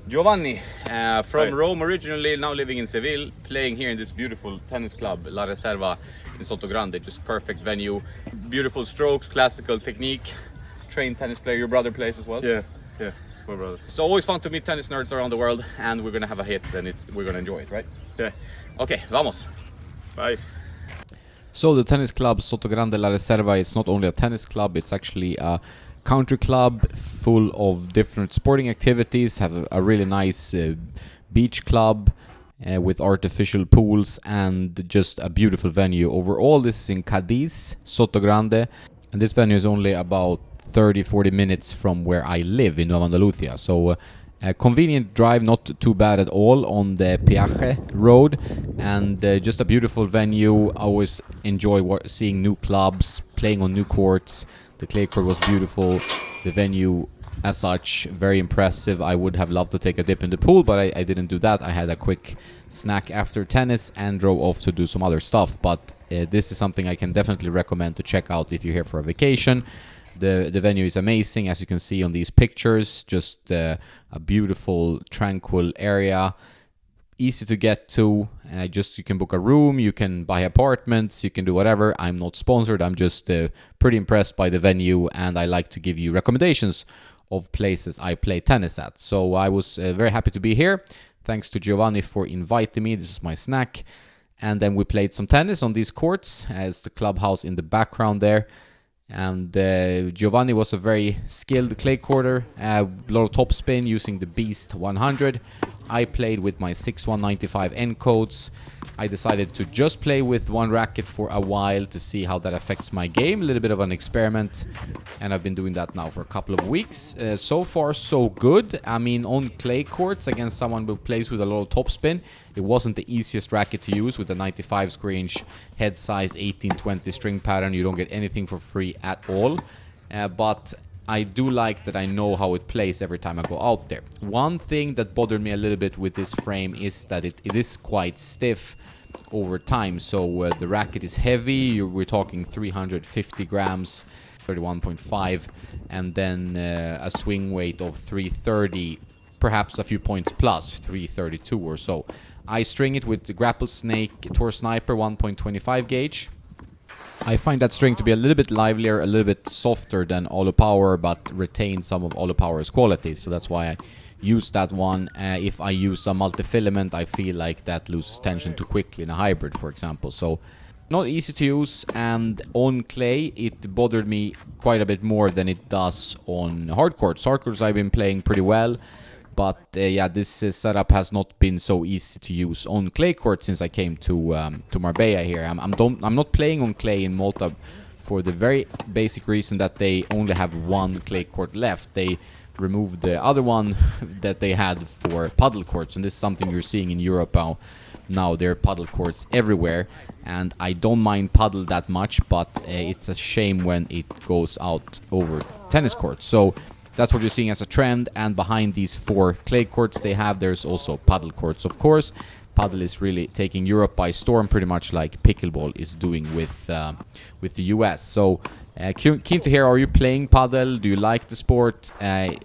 Giovanni, from Hi. Rome originally, now living in Seville, playing here in this beautiful tennis club, La Reserva in Sotogrande, just perfect venue. Beautiful strokes, classical technique, trained tennis player. Your brother plays as well? Yeah, my brother. It's always fun to meet tennis nerds around the world, and we're gonna have a hit, and we're gonna enjoy it, right? Yeah. Okay, vamos. Bye. So the tennis club Sotogrande La Reserva is not only a tennis club, it's actually a country club full of different sporting activities, have a really nice beach club with artificial pools and just a beautiful venue. Overall, this is in Cadiz, Sotogrande, and this venue is only about 30-40 minutes from where I live in Nueva Andalucía. So a convenient drive, not too bad at all on the Peaje road, and just a beautiful venue. I always enjoy seeing new clubs, playing on new courts. The clay court was beautiful. The venue as such, very impressive. I would have loved to take a dip in the pool, but I didn't do that. I had a quick snack after tennis and drove off to do some other stuff. But this is something I can definitely recommend to check out if you're here for a vacation. The venue is amazing, as you can see on these pictures. Just a beautiful, tranquil area. Easy to get to. You can book a room, you can buy apartments, you can do whatever. I'm not sponsored. I'm just pretty impressed by the venue, and I like to give you recommendations of places I play tennis at. So I was very happy to be here. Thanks to Giovanni for inviting me. This is my snack. And then we played some tennis on these courts. It's the clubhouse in the background there. And Giovanni was a very skilled clay courter, a lot of topspin using the Beast 100. I played with my 6195 encodes. I decided to just play with one racket for a while to see how that affects my game. A little bit of an experiment, and I've been doing that now for a couple of weeks. So far, so good. I mean, on clay courts against someone who plays with a lot of topspin, it wasn't the easiest racket to use with a 95 square inch head size 1820 string pattern. You don't get anything for free at all. But I do like that I know how it plays every time I go out there. One thing that bothered me a little bit with this frame is that it is quite stiff over time. So the racket is heavy. We're talking 350 grams, 31.5, and then a swing weight of 330, perhaps a few points plus, 332 or so. I string it with the Grapple Snake Tour Sniper 1.25 gauge. I find that string to be a little bit livelier, a little bit softer than Olo Power, but retains some of Olo Power's qualities. So that's why I use that one. If I use a multi-filament, I feel like that loses tension too quickly in a hybrid, for example. So not easy to use, and on clay, it bothered me quite a bit more than it does on hard courts. Hard courts I've been playing pretty well. But yeah, this setup has not been so easy to use on clay court since I came to Marbella here. I'm not playing on clay in Malta for the very basic reason that they only have one clay court left. They removed the other one that they had for paddle courts, and this is something you're seeing in Europe now. There are paddle courts everywhere, and I don't mind paddle that much, but it's a shame when it goes out over tennis courts. So that's what you're seeing as a trend, and behind these 4 clay courts they have, there's also paddle courts, of course. Paddle is really taking Europe by storm, pretty much like pickleball is doing with the US. So keen to hear, are you playing paddle? Do you like the sport,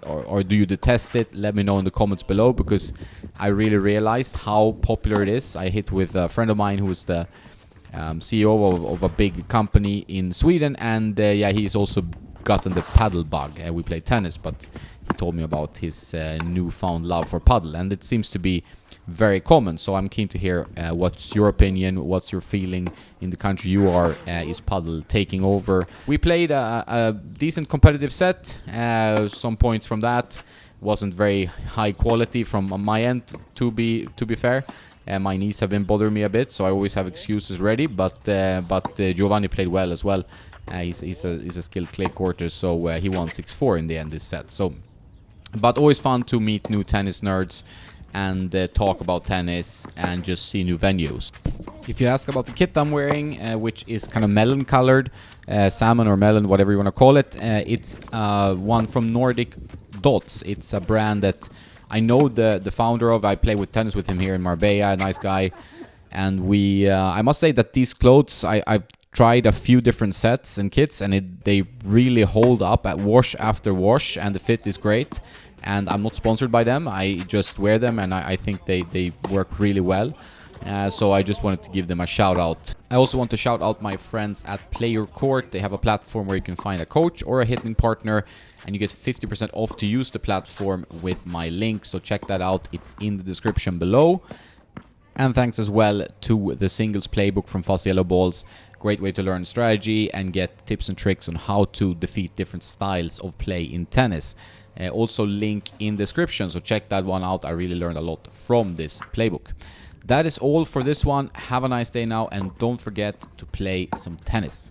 or do you detest it? Let me know in the comments below, because I really realized how popular it is. I hit with a friend of mine who is the CEO of a big company in Sweden, and yeah, he's also gotten the paddle bug. We play tennis, but he told me about his newfound love for paddle, and it seems to be very common. So I'm keen to hear what's your opinion, what's your feeling in the country you are. Is paddle taking over? We played a decent competitive set. Some points from that wasn't very high quality from my end, to be fair. My knees have been bothering me a bit, so I always have excuses ready. But Giovanni played well as well. He's a skilled clay courter, so he won 6-4 in the end this set. So, but always fun to meet new tennis nerds and talk about tennis and just see new venues. If you ask about the kit I'm wearing, which is kind of melon colored, salmon or melon, whatever you want to call it, it's one from Nordic Dots. It's a brand that I know the founder of. I play with tennis with him here in Marbella, a nice guy. And I must say that these clothes, I've tried a few different sets and kits, and they really hold up at wash after wash, and the fit is great. And I'm not sponsored by them, I just wear them, and I think they work really well. So I just wanted to give them a shout out. I also want to shout out my friends at Player Court. They have a platform where you can find a coach or a hitting partner, and you get 50% off to use the platform with my link. So check that out, it's in the description below. And thanks as well to the singles playbook from Fuzzy Yellow Balls. Great way to learn strategy and get tips and tricks on how to defeat different styles of play in tennis. Also link in description, so check that one out. I really learned a lot from this playbook. That is all for this one. Have a nice day now, and don't forget to play some tennis.